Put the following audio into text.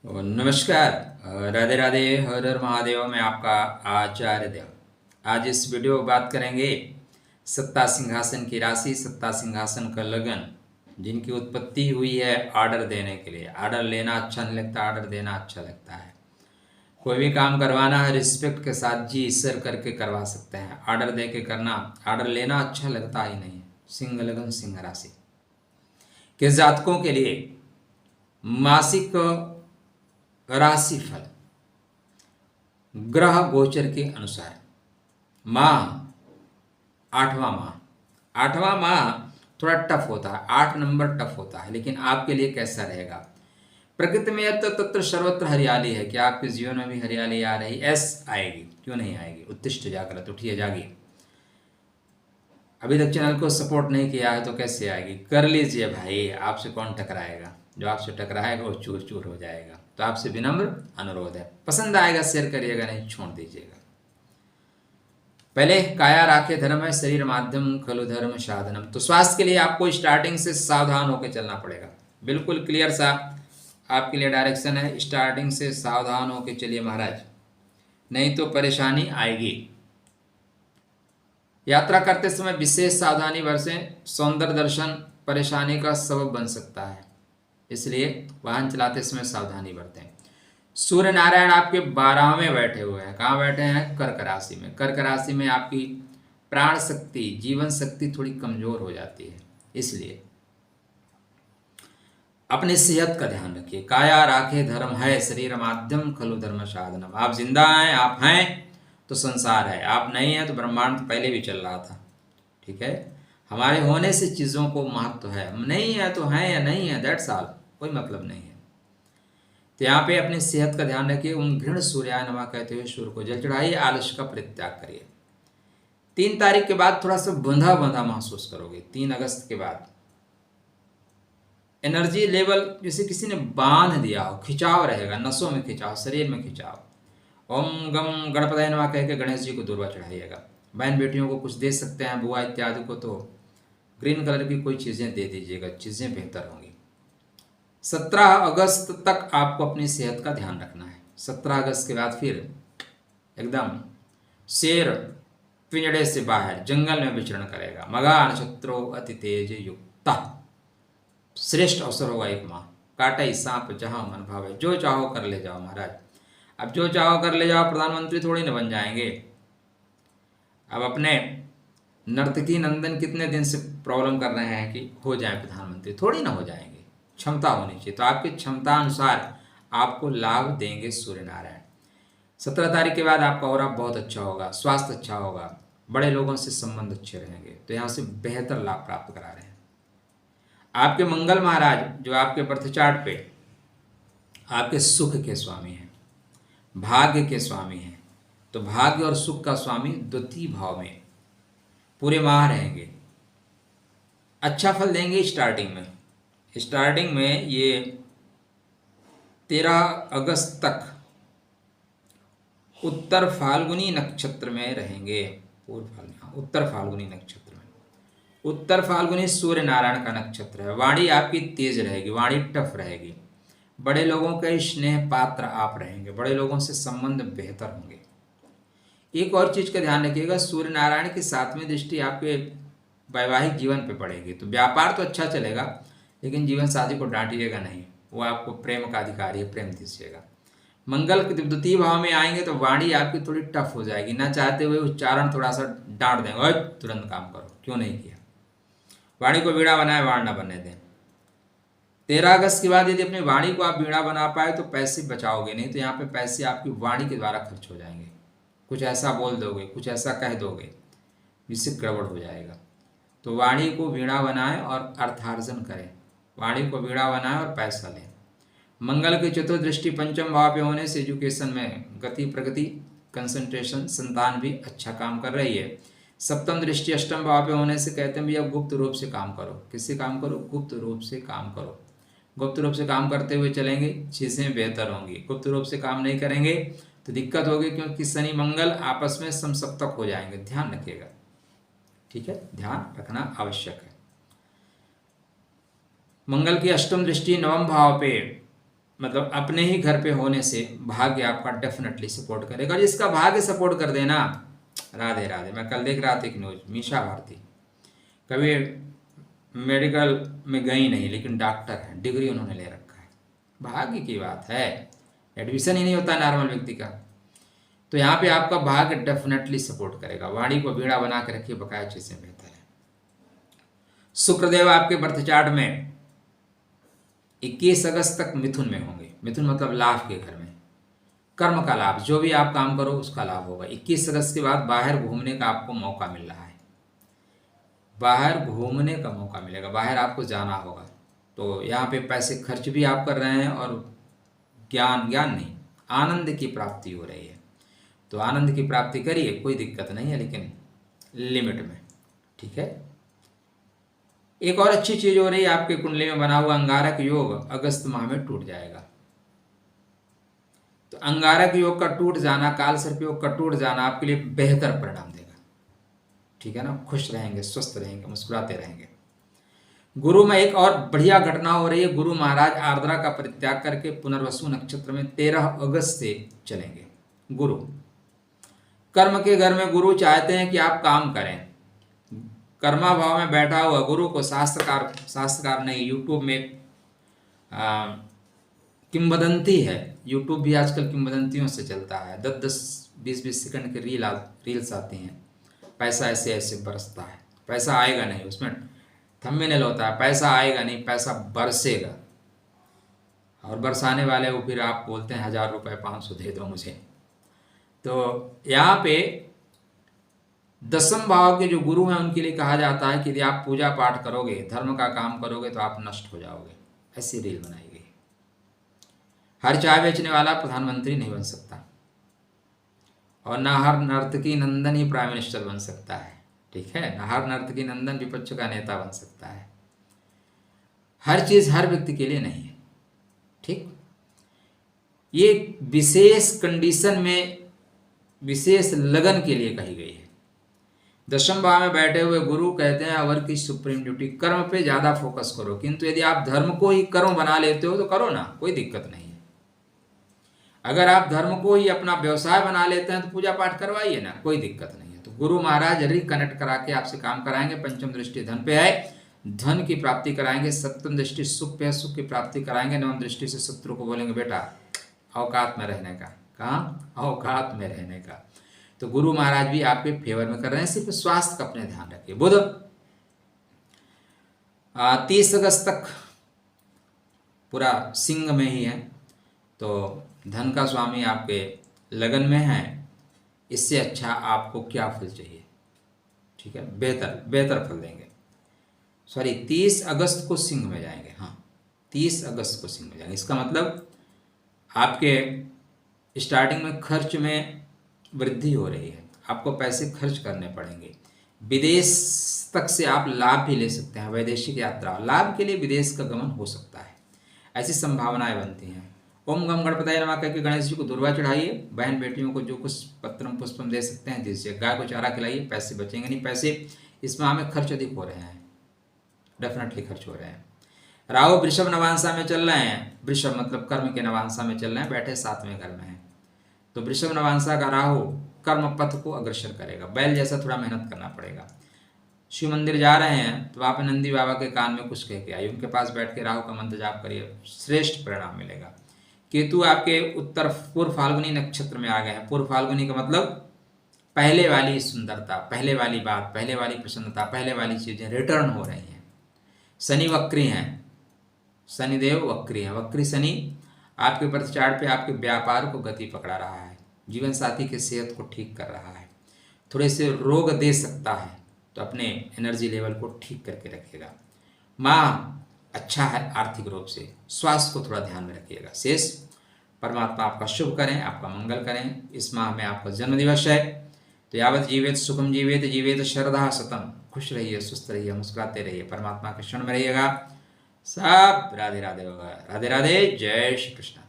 नमस्कार। राधे राधे, हर हर महादेव। मैं आपका आचार्य देव। आज इस वीडियो में बात करेंगे सत्ता सिंहासन की राशि, सत्ता सिंहासन का लगन, जिनकी उत्पत्ति हुई है ऑर्डर देने के लिए। ऑर्डर लेना अच्छा नहीं लगता, ऑर्डर देना अच्छा लगता है। कोई भी काम करवाना है रिस्पेक्ट के साथ जी सर करके करवा सकते हैं। ऑर्डर दे के करना, ऑर्डर लेना अच्छा लगता ही नहीं। सिंह लगन सिंह राशि के जातकों के लिए मासिक राशिफल ग्रह गोचर के अनुसार माह आठवां माह थोड़ा टफ होता है। 8 नंबर टफ होता है, लेकिन आपके लिए कैसा रहेगा? प्रकृति में यत्र तत्र सर्वत्र हरियाली है। क्या आपके जीवन में भी हरियाली आ रही? एस आएगी, क्यों नहीं आएगी? उत्तिष्ठ जागृत, उठिए जागिए। अभी तक चैनल को सपोर्ट नहीं किया है तो कैसे आएगी? कर लीजिए भाई, आपसे कौन टकराएगा? जो आपसे टकराएगा वो चूर चूर हो जाएगा। तो आपसे विनम्र अनुरोध है, पसंद आएगा शेयर करिएगा, नहीं छोड़ दीजिएगा। पहले काया राखे धर्म है, शरीर माध्यम खलु धर्म साधनम। तो स्वास्थ्य के लिए आपको स्टार्टिंग से सावधान होकर चलना पड़ेगा। बिल्कुल क्लियर सा आपके लिए डायरेक्शन है, स्टार्टिंग से सावधान होकर चलिए महाराज, नहीं तो परेशानी आएगी। यात्रा करते समय विशेष सावधानी बरतें। सौंदर्य दर्शन परेशानी का सबब बन सकता है, इसलिए वाहन चलाते समय सावधानी बरतें। सूर्य नारायण आपके 12वें में बैठे हुए हैं। कहाँ बैठे हैं? कर्क राशि में। कर्क राशि में आपकी प्राण शक्ति, जीवन शक्ति थोड़ी कमजोर हो जाती है, इसलिए अपनी सेहत का ध्यान रखिए। काया राखे धर्म है, शरीर माध्यम खलु धर्म साधनम। आप जिंदा हैं, आप हैं तो संसार है, आप नहीं हैं तो ब्रह्मांड पहले भी चल रहा था। ठीक है, हमारे होने से चीज़ों को महत्व है। हम नहीं है तो हैं या नहीं है, दैट्स ऑल, कोई मतलब नहीं है। तो यहाँ पे अपनी सेहत का ध्यान रखिए। उन घृण सूर्याय नमः कहते हुए सूर्य को जल चढ़ाइए, आलस्य का परित्याग करिए। 3 तारीख के बाद थोड़ा सा बंधा बंधा महसूस करोगे। 3 अगस्त के बाद एनर्जी लेवल जैसे किसी ने बांध दिया हो, खिंचाव रहेगा, नसों में खिंचाव, शरीर में खिंचाव। ओम गम गणपतये नमः कह के गणेश जी को दूर्वा चढ़ाइएगा। बहन बेटियों को कुछ दे सकते हैं, बुआ इत्यादि को, तो ग्रीन कलर की कोई चीज़ें दे दीजिएगा, चीज़ें बेहतर होंगी। 17 अगस्त तक आपको अपनी सेहत का ध्यान रखना है। 17 अगस्त के बाद फिर एकदम शेर पिंजड़े से बाहर जंगल में विचरण करेगा। मगा नक्षत्रो अति तेज युक्ता, श्रेष्ठ अवसर होगा एक माह। काटे सांप जहां मन भावे, जो चाहो कर ले जाओ महाराज। अब जो चाहो कर ले जाओ, प्रधानमंत्री थोड़ी न बन जाएंगे। अब अपने नर्तकी नंदन कितने दिन से प्रॉब्लम कर रहे हैं कि हो जाए प्रधानमंत्री, थोड़ी ना हो जाएंगे। क्षमता होनी चाहिए, तो आपकी क्षमता अनुसार आपको लाभ देंगे सूर्य नारायण। 17 तारीख के बाद आपका और बहुत अच्छा होगा, स्वास्थ्य अच्छा होगा, बड़े लोगों से संबंध अच्छे रहेंगे, तो यहाँ से बेहतर लाभ प्राप्त करा रहे हैं। आपके मंगल महाराज जो आपके बर्थ चार्ट पे आपके सुख के स्वामी हैं, भाग्य के स्वामी हैं, तो भाग्य और सुख का स्वामी द्वितीय भाव में पूरे माह रहेंगे। अच्छा फल देंगे स्टार्टिंग में ये 13 अगस्त तक उत्तर फाल्गुनी नक्षत्र में रहेंगे। उत्तर फाल्गुनी नक्षत्र में, उत्तर फाल्गुनी सूर्य नारायण का नक्षत्र है। वाणी आपकी तेज रहेगी, वाणी टफ रहेगी। बड़े लोगों के स्नेह पात्र आप रहेंगे, बड़े लोगों से संबंध बेहतर होंगे। एक और चीज का ध्यान रखिएगा, सूर्य नारायण की 7वीं दृष्टि आपके वैवाहिक जीवन पे पड़ेगी, तो व्यापार तो अच्छा चलेगा, लेकिन जीवन साथी को डांटिएगा नहीं, वो आपको प्रेम का अधिकारी है, प्रेम दीजिएगा। मंगल के द्वितीय भाव में आएंगे तो वाणी आपकी थोड़ी टफ हो जाएगी, ना चाहते हुए उच्चारण थोड़ा सा डांट देंगे, और तुरंत काम करो, क्यों नहीं किया। वाणी को बीड़ा बनाए, वाण ना बनने दें। 13 अगस्त के बाद यदि अपनी वाणी को आप बीड़ा बना पाए तो पैसे बचाओगे, नहीं तो यहाँ पे पैसे आपकी वाणी के द्वारा खर्च हो जाएंगे। कुछ ऐसा बोल दोगे, कुछ ऐसा कह दोगे जिससे गड़बड़ हो जाएगा। तो वाणी को वीणा बनाएं और अर्थार्जन करें, वाणी को वीणा बनाएं और पैसा लें। मंगल की चतुर्दृष्टि पंचम भाव पे होने से एजुकेशन में गति प्रगति, कंसंट्रेशन, संतान भी अच्छा काम कर रही है। सप्तम दृष्टि अष्टम भाव पे होने से कहते हैं भैया गुप्त रूप से काम करो। किससे काम करो? गुप्त रूप से काम करो। गुप्त रूप से काम करते हुए चलेंगे, चीज़ें बेहतर होंगी। गुप्त रूप से काम नहीं करेंगे तो दिक्कत होगी, क्योंकि शनि मंगल आपस में समसप्तक हो जाएंगे, ध्यान रखिएगा। ठीक है, ध्यान रखना आवश्यक है। मंगल की अष्टम दृष्टि नवम भाव पे मतलब अपने ही घर पे होने से भाग्य आपका डेफिनेटली सपोर्ट करेगा। और जिसका भाग्य सपोर्ट कर देना, राधे राधे। मैं कल देख रहा था एक न्यूज, मीशा भारती कभी मेडिकल में गई नहीं, लेकिन डॉक्टर है, डिग्री उन्होंने ले रखा है। भाग्य की बात है, एडमिशन ही नहीं होता नॉर्मल व्यक्ति का। तो यहाँ पे आपका भाग्य डेफिनेटली सपोर्ट करेगा। वाणी को बीड़ा बना के रखिए, बकाया चीजें बेहतर है। शुक्रदेव आपके बर्थ चार्ट में 21 अगस्त तक मिथुन में होंगे। मिथुन मतलब लाभ के घर में, कर्म का लाभ, जो भी आप काम करो उसका लाभ होगा। 21 अगस्त के बाद बाहर घूमने का आपको मौका मिल रहा है, बाहर घूमने का मौका मिलेगा, बाहर आपको जाना होगा। तो यहाँ पे पैसे खर्च भी आप कर रहे हैं और ज्ञान नहीं, आनंद की प्राप्ति हो रही है। तो आनंद की प्राप्ति करिए, कोई दिक्कत नहीं है, लेकिन लिमिट में, ठीक है। एक और अच्छी चीज हो रही है, आपके कुंडली में बना हुआ अंगारक योग अगस्त माह में टूट जाएगा। तो अंगारक योग का टूट जाना, काल सर्प योग का टूट जाना आपके लिए बेहतर परिणाम देगा, ठीक है ना। खुश रहेंगे, स्वस्थ रहेंगे, मुस्कुराते रहेंगे। गुरु में एक और बढ़िया घटना हो रही है। गुरु महाराज आर्द्रा का परित्याग करके पुनर्वसु नक्षत्र में 13 अगस्त से चलेंगे। गुरु कर्म के घर में गुरु चाहते हैं कि आप काम करें। कर्मा भाव में बैठा हुआ गुरु को शास्त्रकार नहीं, यूट्यूब में किंवदंती है। यूट्यूब भी आजकल किंवदंतियों से चलता है। 10-10, 20-20 सेकंड के रील्स आती हैं। पैसा ऐसे ऐसे बरसता है, पैसा आएगा नहीं, उसमें थंबनेल होता है, पैसा आएगा नहीं, पैसा बरसेगा। और बरसाने वाले को फिर आप बोलते हैं 1000 रुपये 500 दे दो मुझे। तो यहाँ पे 10th भाव के जो गुरु हैं उनके लिए कहा जाता है कि यदि आप पूजा पाठ करोगे, धर्म का काम करोगे तो आप नष्ट हो जाओगे। ऐसी रील बनाई गई। हर चाय बेचने वाला प्रधानमंत्री नहीं बन सकता, और न हर नर्तकी नंदन ही प्राइम मिनिस्टर बन सकता है, ठीक है। न हर नर्तकी नंदन विपक्ष का नेता बन सकता है। हर चीज हर व्यक्ति के लिए नहीं है, ठीक। ये विशेष कंडीशन में, विशेष लगन के लिए कही गई है। 10th भाव में बैठे हुए गुरु कहते हैं अवर की सुप्रीम ड्यूटी, कर्म पे ज्यादा फोकस करो। किंतु यदि आप धर्म को ही कर्म बना लेते हो तो करो ना, कोई दिक्कत नहीं है। अगर आप धर्म को ही अपना व्यवसाय बना लेते हैं तो पूजा पाठ करवाइए ना, कोई दिक्कत नहीं है। तो गुरु महाराज रिकनेक्ट करा के आपसे काम कराएंगे। पंचम दृष्टि धन पे है, धन की प्राप्ति कराएंगे। सप्तम दृष्टि सुख पे है, सुख की प्राप्ति कराएंगे। नवम दृष्टि से शत्रु को बोलेंगे बेटा औकात में रहने का, कहाँ औकात में रहने का। तो गुरु महाराज भी आपके फेवर में कर रहे हैं। सिर्फ स्वास्थ्य का अपने ध्यान रखिए। बुध 30 अगस्त तक पूरा सिंह में ही है, तो धन का स्वामी आपके लगन में है। इससे अच्छा आपको क्या फल चाहिए, ठीक है। बेहतर फल देंगे। सॉरी, 30 अगस्त को सिंह में जाएंगे। हाँ, 30 अगस्त को सिंह में जाएंगे। इसका मतलब आपके स्टार्टिंग में खर्च में वृद्धि हो रही है, आपको पैसे खर्च करने पड़ेंगे। विदेश तक से आप लाभ भी ले सकते हैं। वैदेशिक यात्रा, लाभ के लिए विदेश का गमन हो सकता है, ऐसी संभावनाएं बनती हैं। ओम गम गणपतये नमः कहकर गणेश जी को दुर्वा चढ़ाइए। बहन बेटियों को जो कुछ पत्रम पुष्पम दे सकते हैं दीजिए। गाय को चारा खिलाइए, पैसे बचेंगे नहीं। पैसे इस माह में खर्च अधिक हो रहे हैं, डेफिनेटली खर्च हो रहे हैं। राहु वृषभ नवांशा में चल रहे हैं। वृषभ मतलब कर्म के नवांशा में चल रहे हैं, बैठे 7वें घर में हैं। तो वृषभ नवांशा का राहु कर्म पथ को अग्रसर करेगा। बैल जैसा थोड़ा मेहनत करना पड़ेगा। शिव मंदिर जा रहे हैं तो आप नंदी बाबा के कान में कुछ कह के आइए, उनके पास बैठ के राहु का मंत्र जाप करिए, श्रेष्ठ परिणाम मिलेगा। केतु आपके उत्तर पूर्व फाल्गुनी नक्षत्र में आ गए हैं। पूर्व फाल्गुनी का मतलब पहले वाली सुंदरता, पहले वाली बात, पहले वाली प्रसन्नता, पहले वाली चीजें रिटर्न हो रही हैं। शनि वक्री हैं, शनिदेव वक्री हैं। वक्री शनि आपके बर्थ चार्ट पे आपके व्यापार को गति पकड़ा रहा है, जीवन साथी की सेहत को ठीक कर रहा है, थोड़े से रोग दे सकता है, तो अपने एनर्जी लेवल को ठीक करके रखिएगा। माँ अच्छा है आर्थिक रूप से, स्वास्थ्य को थोड़ा ध्यान में रखिएगा। शेष परमात्मा आपका शुभ करें, आपका मंगल करें। इस माह में आपका जन्म दिवस है, तो यावत जीवेत सुखम जीवेत श्रद्धा सतम। खुश रहिए, सुस्त रहिए, मुस्कुराते रहिए, परमात्मा के क्षण में रहिएगा। सब राधे राधे होगा। राधे राधे, जय श्री कृष्ण।